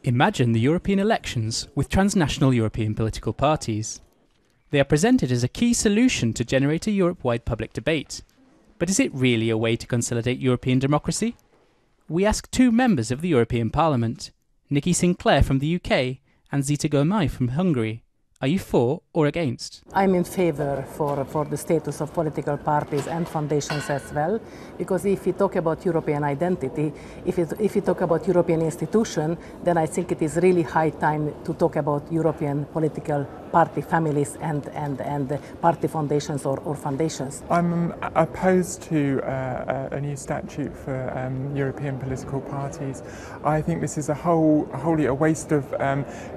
Imagine the European elections with transnational European political parties. They are presented as a key solution to generate a Europe-wide public debate. But is it really a way to consolidate European democracy? We ask two members of the European Parliament, Nikki Sinclaire from the UK and Zita Gurmai from Hungary. Are you for or against? I'm in favor for the status of political parties and foundations as well, because if we talk about European identity, if we talk about European institution, then I think it is really high time to talk about European political party families and party foundations or foundations. I'm opposed to a new statute for European political parties. I think this is wholly a waste of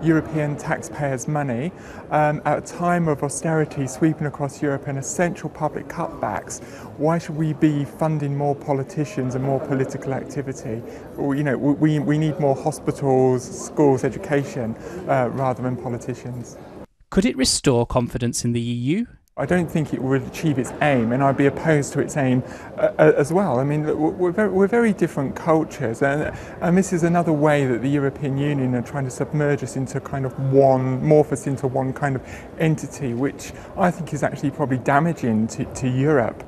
European taxpayers' money. At a time of austerity sweeping across Europe and essential public cutbacks, why should we be funding more politicians and more political activity? We need more hospitals, schools, education rather than politicians. Could it restore confidence in the EU? I don't think it would achieve its aim, and I'd be opposed to its aim as well. I mean, we're very different cultures, and this is another way that the European Union are trying to submerge us into morph us into one kind of entity, which I think is actually probably damaging to Europe.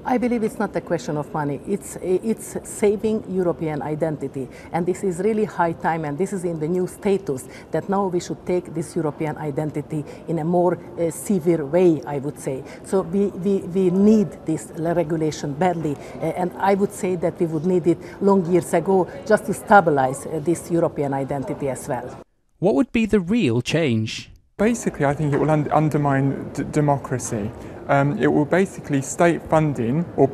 I believe it's not a question of money, it's saving European identity, and this is really high time, and this is in the new status that now we should take this European identity in a more severe way, I would say. So we need this regulation badly, and I would say that we would need it long years ago just to stabilize this European identity as well. What would be the real change? Basically, I think it will undermine democracy. It will basically state funding or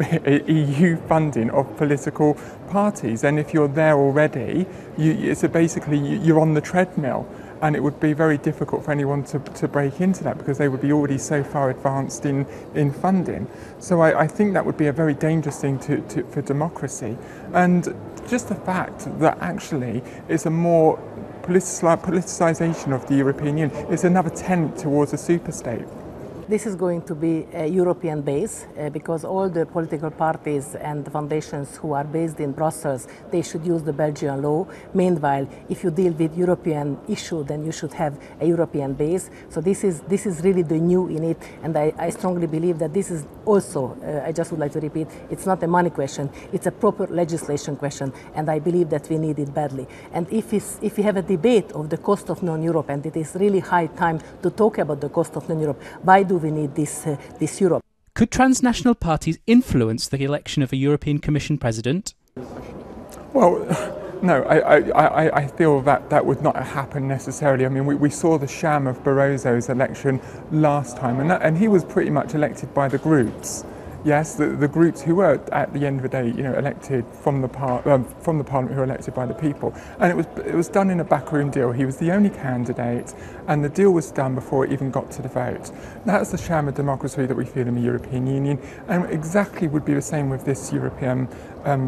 EU funding of political parties, and if you're there already, you're on the treadmill, and it would be very difficult for anyone to break into that because they would be already so far advanced in funding. So I think that would be a very dangerous thing for democracy, and just the fact that actually it's a more politicisation of the European Union. It's another tenet towards a superstate. This is going to be a European base because all the political parties and foundations who are based in Brussels, they should use the Belgian law. Meanwhile, if you deal with European issue, then you should have a European base. So this is really the new in it, and I strongly believe that this is also, I just would like to repeat, it's not a money question, it's a proper legislation question, and I believe that we need it badly. And if we have a debate of the cost of non-Europe, and it is really high time to talk about the cost of non-Europe, why do we need this Europe? Could transnational parties influence the election of a European Commission President? Well, no, I feel that would not happen necessarily. I mean, we saw the sham of Barroso's election last time, and he was pretty much elected by the groups. Yes, the groups who were at the end of the day, elected from the parliament, who were elected by the people, and it was done in a backroom deal. He was the only candidate, and the deal was done before it even got to the vote. That's the sham of democracy that we feel in the European Union, and exactly would be the same with this European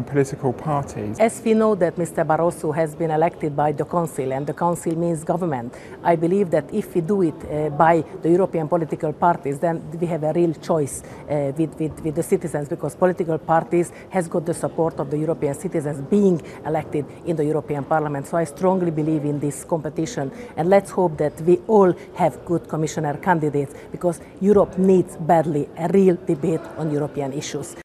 political parties. As we know that Mr. Barroso has been elected by the Council, and the Council means government, I believe that if we do it by the European political parties, then we have a real choice with the citizens, because political parties has got the support of the European citizens being elected in the European Parliament. So I strongly believe in this competition, and let's hope that we all have good commissioner candidates, because Europe needs badly a real debate on European issues.